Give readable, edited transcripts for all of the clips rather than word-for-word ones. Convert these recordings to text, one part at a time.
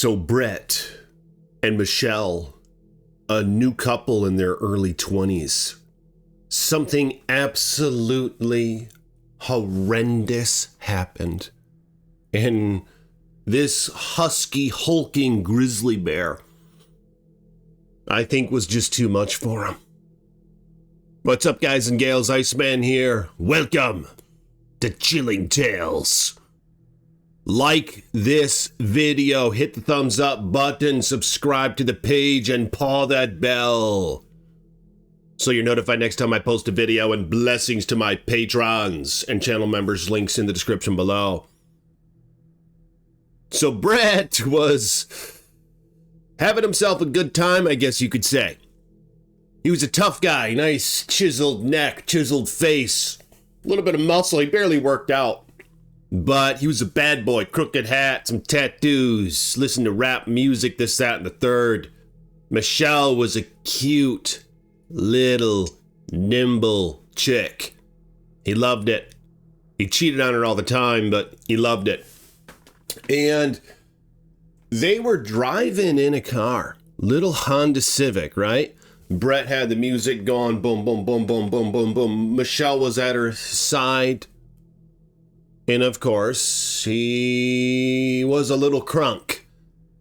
So Brett and Michelle, a new couple in their early 20s, something absolutely horrendous happened. And this husky, hulking grizzly bear, I think, was just too much for him. What's up, guys and gals? Iceman here. Welcome to Chilling Tales. Like this video, hit the thumbs up button, subscribe to the page, and paw that bell so you're notified next time I post a video, and blessings to my patrons and channel members, links in the description below. So Brett was having himself a good time, I guess you could say. He was a tough guy, nice chiseled neck, chiseled face, a little bit of muscle, he barely worked out. But he was a bad boy, crooked hat, some tattoos, listened to rap music, this, that, and the third. Michelle was a cute, little, nimble chick. He loved it. He cheated on her all the time, but he loved it. And they were driving in a car, little Honda Civic, right? Brett had the music going, boom, boom, boom, boom, boom, boom, boom. Michelle was at her side. And of course, he was a little crunk.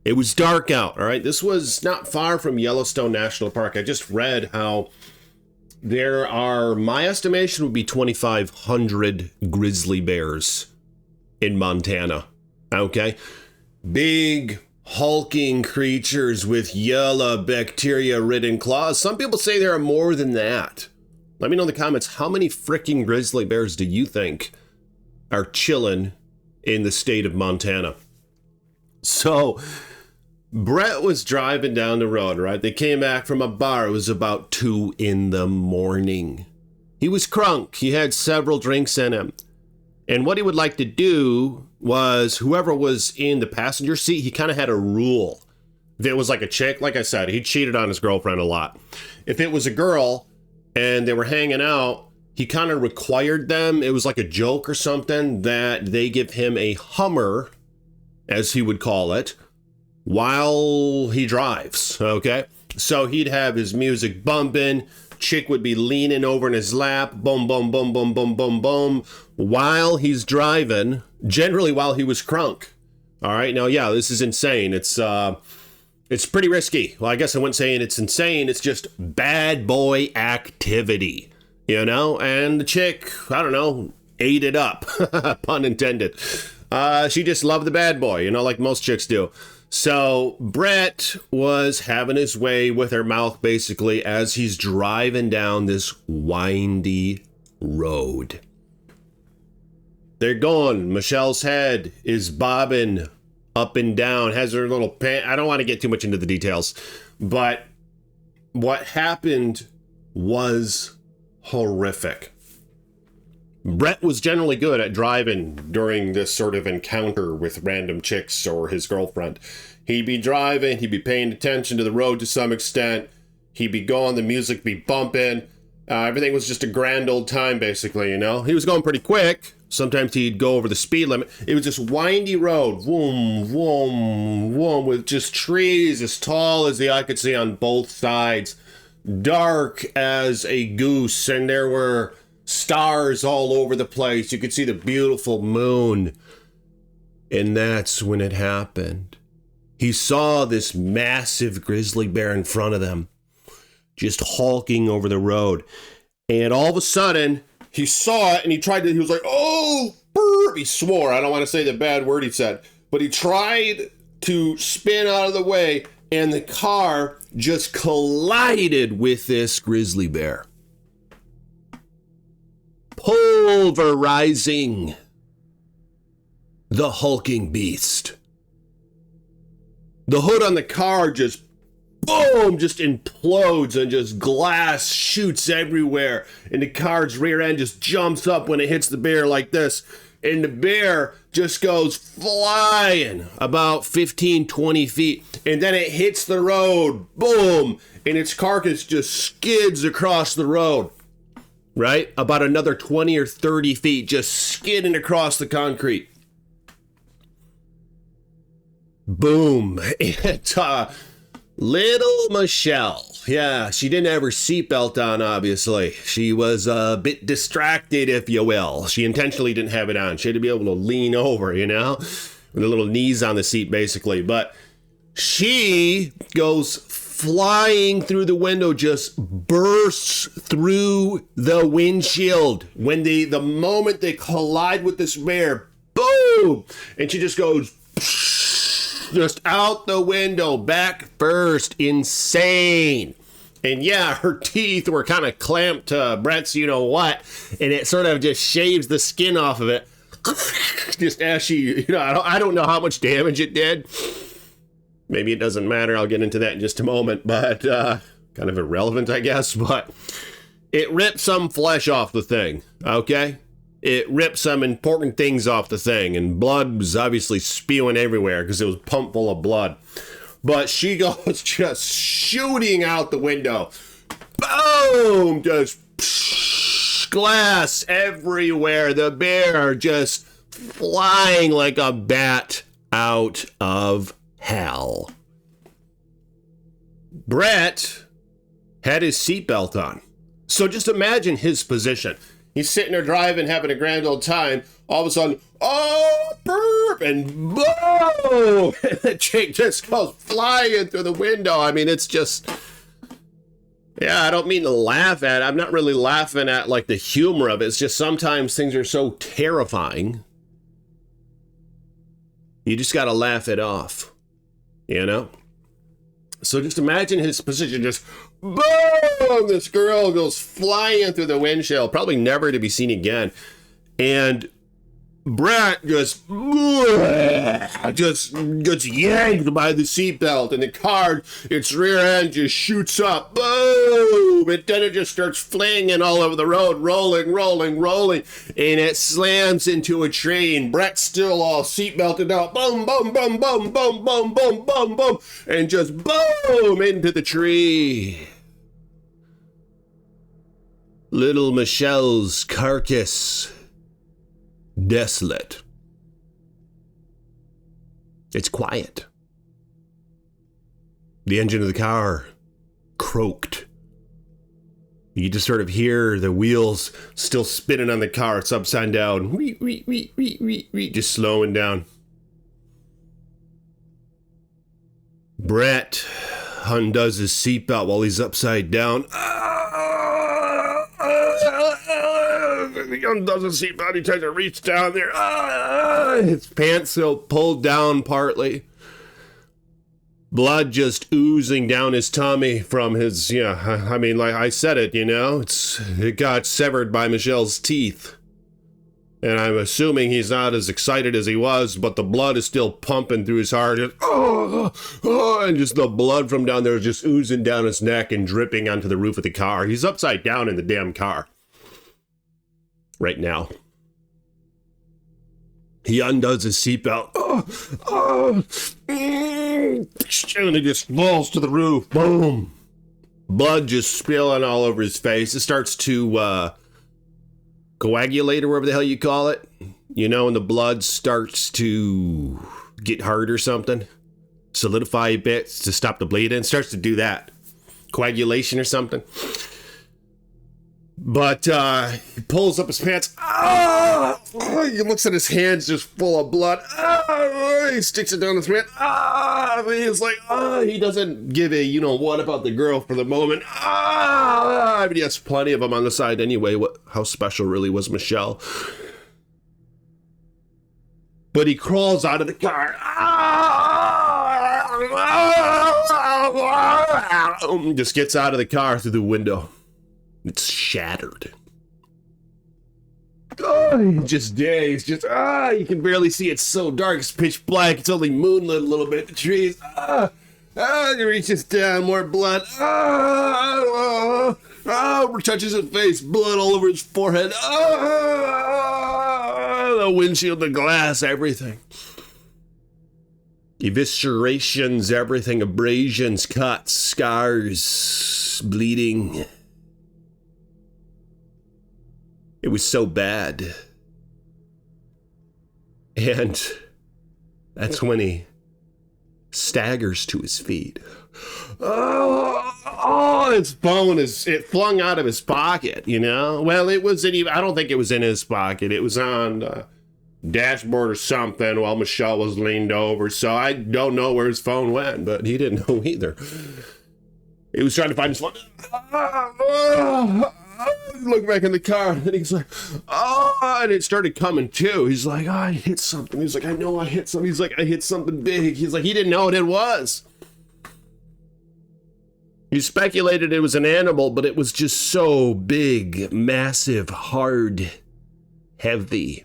It was dark out, all right? This was not far from Yellowstone National Park. I just read how there are, my estimation would be 2,500 grizzly bears in Montana, okay? Big, hulking creatures with yellow, bacteria-ridden claws. Some people say there are more than that. Let me know in the comments, how many freaking grizzly bears do you think are chilling in the state of Montana? So Brett was driving down the road, right? They came back from a bar. It was about 2 a.m. He was crunk. He had several drinks in him. And what he would like to do was, whoever was in the passenger seat, he kind of had a rule. If it was like a chick, like I said, he cheated on his girlfriend a lot. If it was a girl and they were hanging out, he kind of required them, it was like a joke or something, that they give him a Hummer, as he would call it, while he drives, okay? So he'd have his music bumping, chick would be leaning over in his lap, boom, boom, boom, boom, boom, boom, boom, while he's driving, generally while he was crunk. All right, now, yeah, this is insane. It's pretty risky. Well, I guess I wouldn't say it's insane, it's just bad boy activity. You know, and the chick, I don't know, ate it up, pun intended. She just loved the bad boy, you know, like most chicks do. So Brett was having his way with her mouth, basically, as he's driving down this windy road. They're going. Michelle's head is bobbing up and down, has her little I don't want to get too much into the details, but what happened was horrific. Brett was generally good at driving during this sort of encounter with random chicks or his girlfriend. He'd be driving, he'd be paying attention to the road to some extent, he'd be going, the music be bumping, everything was just a grand old time, basically, you know? He was going pretty quick. Sometimes he'd go over the speed limit. It was this windy road, vroom, vroom, vroom, with just trees as tall as the eye could see on both sides. Dark as a goose, and there were stars all over the place. You could see the beautiful moon. And that's when it happened. He saw this massive grizzly bear in front of them, just hulking over the road. And all of a sudden, he saw it, and he was like, oh, burp. He swore. I don't want to say the bad word he said, but he tried to spin out of the way, and the car just collided with this grizzly bear, pulverizing the hulking beast. The hood on the car just, boom, just implodes, and just glass shoots everywhere, and the car's rear end just jumps up when it hits the bear like this. And the bear just goes flying about 15, 20 feet. And then it hits the road, boom, and its carcass just skids across the road, right? About another 20 or 30 feet, just skidding across the concrete. Boom. And little Michelle. Yeah, she didn't have her seatbelt on, obviously. She was a bit distracted, if you will. She intentionally didn't have it on. She had to be able to lean over, you know, with her little knees on the seat, basically. But she goes flying through the window, just bursts through the windshield. When the moment they collide with this bear, boom! And she just goes just out the window, back first. Insane. And yeah, her teeth were kind of clamped to Brett's you-know-what, and it sort of just shaves the skin off of it. Just as she, you know, I don't know how much damage it did. Maybe it doesn't matter. I'll get into that in just a moment, but kind of irrelevant, I guess. But it ripped some flesh off the thing, okay? It ripped some important things off the thing, and blood was obviously spewing everywhere because it was pumped full of blood. But she goes just shooting out the window. Boom! Just glass everywhere. The bear just flying like a bat out of hell. Brett had his seatbelt on. So just imagine his position. He's sitting there driving, having a grand old time. All of a sudden, oh, burp, and boom! And the chick just goes flying through the window. I mean, it's just, yeah, I don't mean to laugh at it. I'm not really laughing at, like, the humor of it. It's just sometimes things are so terrifying. You just got to laugh it off, you know? So just imagine his position, just boom! This girl goes flying through the windshield, probably never to be seen again. And Brett just gets yanked by the seatbelt, and the car, its rear end just shoots up. Boom! And then it just starts flinging all over the road, rolling, and it slams into a tree, and Brett's still all seatbelted out. Boom, boom, boom, boom, boom, boom, boom, boom, boom, and just boom into the tree. Little Michelle's carcass, desolate. It's quiet. The engine of the car croaked. You just sort of hear the wheels still spinning on the car. It's upside down. Just slowing down. Brett undoes his seatbelt while he's upside down. He undoes his seatbelt. He tries to reach down there. His pants still pulled down partly. Blood just oozing down his tummy from his, I mean, like I said it, you know, it got severed by Michelle's teeth. And I'm assuming he's not as excited as he was, but the blood is still pumping through his heart. Just, and just the blood from down there is just oozing down his neck and dripping onto the roof of the car. He's upside down in the damn car right now. He undoes his seatbelt. And he just falls to the roof. Boom. Blood just spilling all over his face. It starts to coagulate or whatever the hell you call it. You know, and the blood starts to get hard or something. Solidify a bit to stop the bleeding. It starts to do that. Coagulation or something. But he pulls up his pants. He looks at his hands just full of blood. He sticks it down his pants. He's like, he doesn't give a you-know-what about the girl for the moment. I mean, he has plenty of them on the side anyway. How special really was Michelle? But he crawls out of the car. Just gets out of the car through the window. It's shattered. He's just dazed. Just, you can barely see. It's so dark. It's pitch black. It's only moonlit a little bit. The trees. He reaches down. More blood. Touches his face. Blood all over his forehead. The windshield, the glass, everything. Eviscerations, everything. Abrasions, cuts, scars, bleeding. It was so bad. And that's when he staggers to his feet. His phone it flung out of his pocket, you know? Well, it wasn't even, I don't think it was in his pocket. It was on the dashboard or something while Michelle was leaned over. So I don't know where his phone went, but he didn't know either. He was trying to find his phone. Look back in the car, and he's like, and it started coming too. He's like, I hit something. He's like, I know I hit something. He's like, I hit something big. He's like, he didn't know what it was. He speculated it was an animal, but it was just so big, massive, hard, heavy.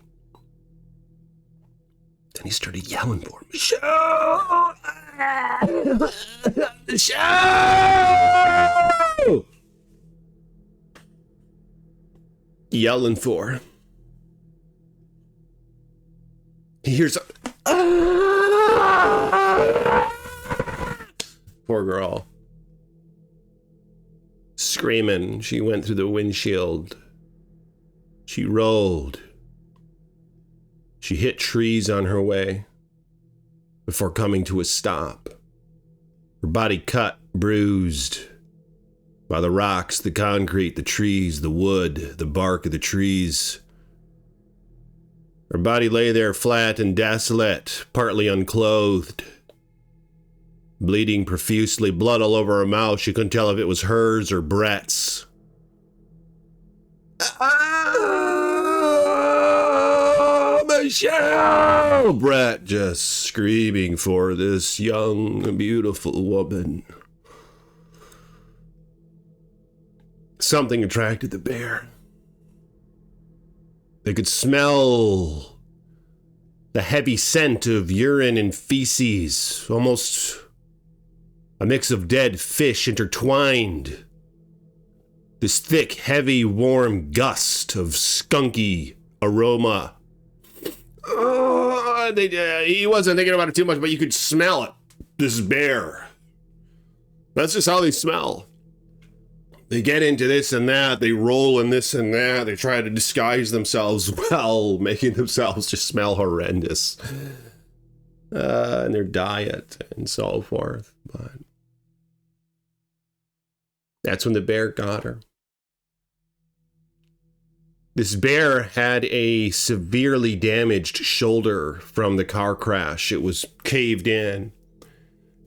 Then he started yelling for him. Michelle! Michelle! Yelling for her. He hears poor girl screaming. She went through the windshield. She rolled. She hit trees on her way before coming to a stop. Her body cut, bruised by the rocks, the concrete, the trees, the wood, the bark of the trees. Her body lay there flat and desolate, partly unclothed, bleeding profusely, blood all over her mouth. She couldn't tell if it was hers or Brett's. Michelle! Brett just screaming for this young, beautiful woman. Something attracted the bear. They could smell the heavy scent of urine and feces, almost a mix of dead fish intertwined. This thick, heavy, warm gust of skunky aroma. He wasn't thinking about it too much, but you could smell it. This bear. That's just how they smell. They get into this and that. They roll in this and that. They try to disguise themselves well, making themselves just smell horrendous. And their diet and so forth. But that's when the bear got her. This bear had a severely damaged shoulder from the car crash. It was caved in.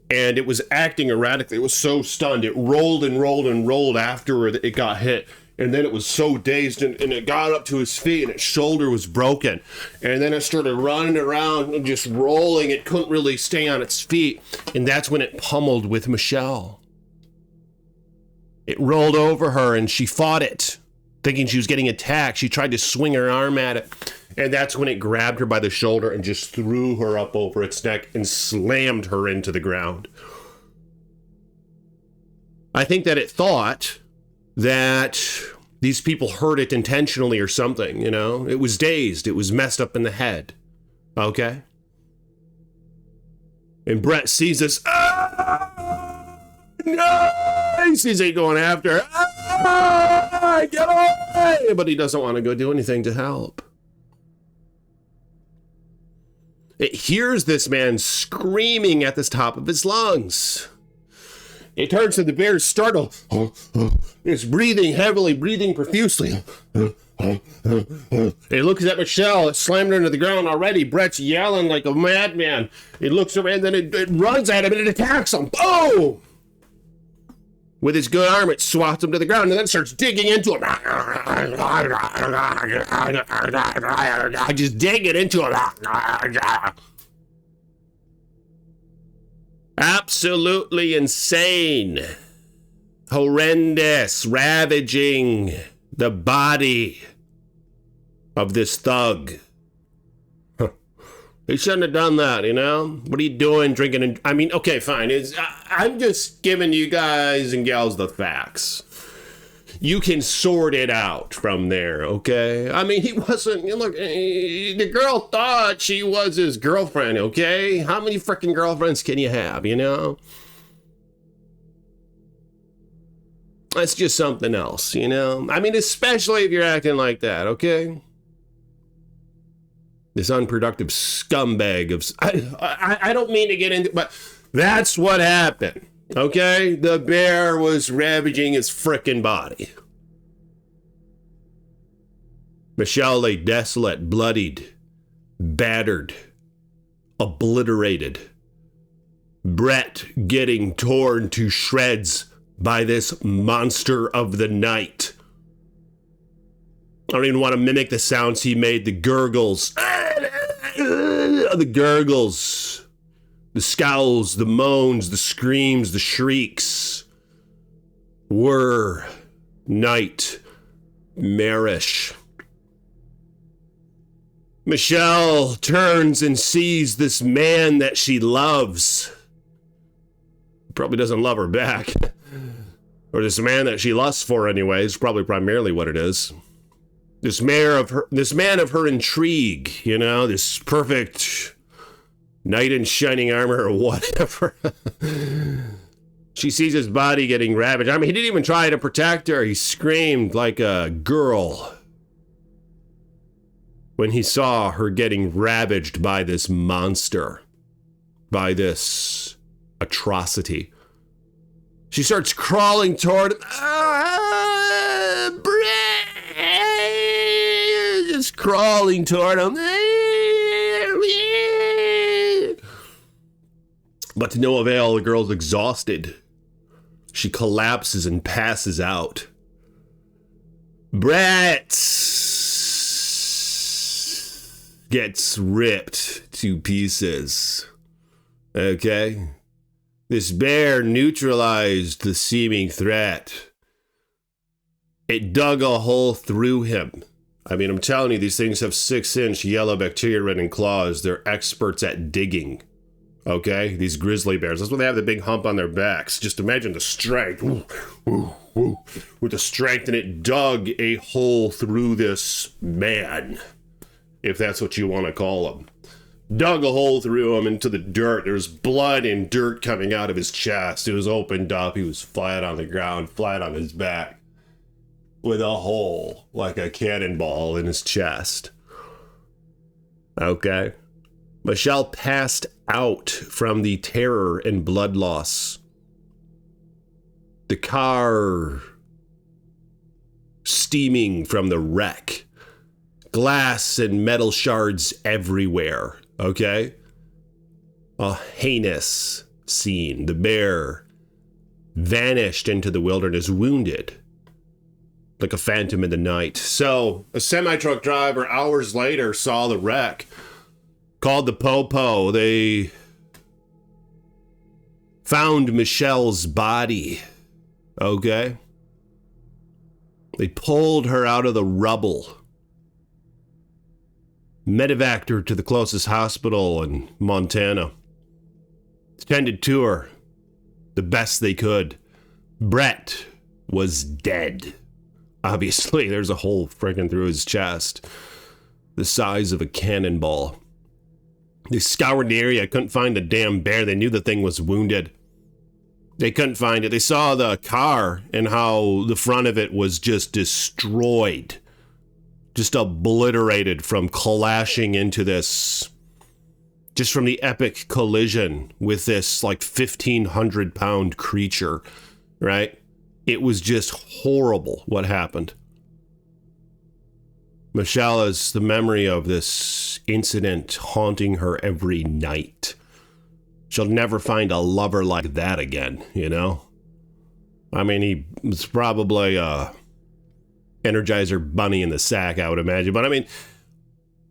And it was acting erratically. It was so stunned. It rolled and rolled and rolled after it got hit. And then it was so dazed, and it got up to his feet, and its shoulder was broken. And then it started running around and just rolling. It couldn't really stay on its feet. And that's when it pummeled with Michelle. It rolled over her, and she fought it, thinking she was getting attacked. She tried to swing her arm at it. And that's when it grabbed her by the shoulder and just threw her up over its neck and slammed her into the ground. I think that it thought that these people hurt it intentionally or something, you know? It was dazed. It was messed up in the head. Okay? And Brett sees this. Ah! No! He sees it going after her. Ah! Get away! But he doesn't want to go do anything to help. It hears this man screaming at the top of his lungs. It turns to the bear, startled. It's breathing heavily, breathing profusely. It looks at Michelle. It slammed her into the ground already. Brett's yelling like a madman. It looks around, then it runs at him and it attacks him. Boom! With his good arm, it swats him to the ground and then starts digging into him. Just digging into him. Absolutely insane. Horrendous. Ravaging the body of this thug. He shouldn't have done that, you know? What are you doing, drinking and... I mean, okay, fine. I'm just giving you guys and gals the facts. You can sort it out from there, okay? I mean, he wasn't... Look, the girl thought she was his girlfriend, okay? How many freaking girlfriends can you have, you know? That's just something else, you know? I mean, especially if you're acting like that, okay? This unproductive scumbag of... I don't mean to get into... But That's what happened. Okay? The bear was ravaging his frickin' body. Michelle lay desolate, bloodied, battered, obliterated. Brett getting torn to shreds by this monster of the night. I don't even want to mimic the sounds he made. The gurgles. The gurgles. The scowls, the moans, the screams, the shrieks were nightmarish. Michelle turns and sees this man that she loves. Probably doesn't love her back. Or this man that she lusts for anyway, is probably primarily what it is. This man of her intrigue, you know, this perfect knight in shining armor or whatever. She sees his body getting ravaged. I mean, he didn't even try to protect her. He screamed like a girl when he saw her getting ravaged by this monster, by this atrocity. She starts crawling toward him. Just crawling toward him. But to no avail, the girl's exhausted. She collapses and passes out. Brett gets ripped to pieces. Okay? This bear neutralized the seeming threat. It dug a hole through him. I mean, I'm telling you, these things have 6-inch yellow bacteria-ridden claws. They're experts at digging. Okay? These grizzly bears. That's why they have the big hump on their backs. Just imagine the strength. With the strength, and it dug a hole through this man. If that's what you want to call him. Dug a hole through him into the dirt. There was blood and dirt coming out of his chest. It was opened up. He was flat on the ground, flat on his back, with a hole like a cannonball in his chest. Okay. Michelle passed out from the terror and blood loss. The car steaming from the wreck. Glass and metal shards everywhere. Okay? A heinous scene. The bear vanished into the wilderness, wounded, like a phantom in the night. So, a semi-truck driver hours later saw the wreck, called the Popo. They found Michelle's body. Okay? They pulled her out of the rubble. Medevaced her to the closest hospital in Montana. Tended to her the best they could. Brett was dead. Obviously, there's a hole freaking through his chest, the size of a cannonball. They scoured the area, couldn't find the damn bear. They knew the thing was wounded. They couldn't find it. They saw the car and how the front of it was just destroyed. Just obliterated from clashing into this, just from the epic collision with this like 1,500 pound creature, right? It was just horrible what happened. Michelle has the memory of this incident haunting her every night. She'll never find a lover like that again, you know? I mean, he was probably Energizer bunny in the sack, I would imagine. But I mean,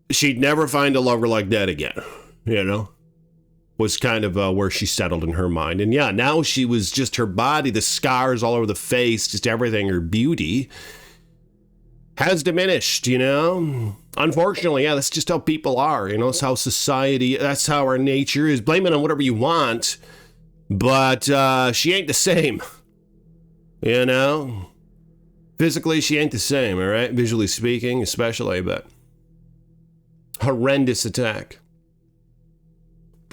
she'd never find a lover like that again, you know? Was kind of where she settled in her mind. And yeah, now she was just her body, the scars all over the face, just everything, her beauty has diminished, you know? Unfortunately, yeah, that's just how people are, you know? It's how society, that's how our nature is. Blame it on whatever you want, but she ain't the same, you know? Physically, she ain't the same, all right? Visually speaking, especially, but horrendous attack.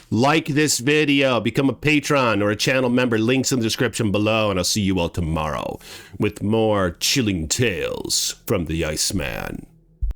Like this video, become a patron or a channel member, links in the description below, and I'll see you all tomorrow with more chilling tales from the Iceman.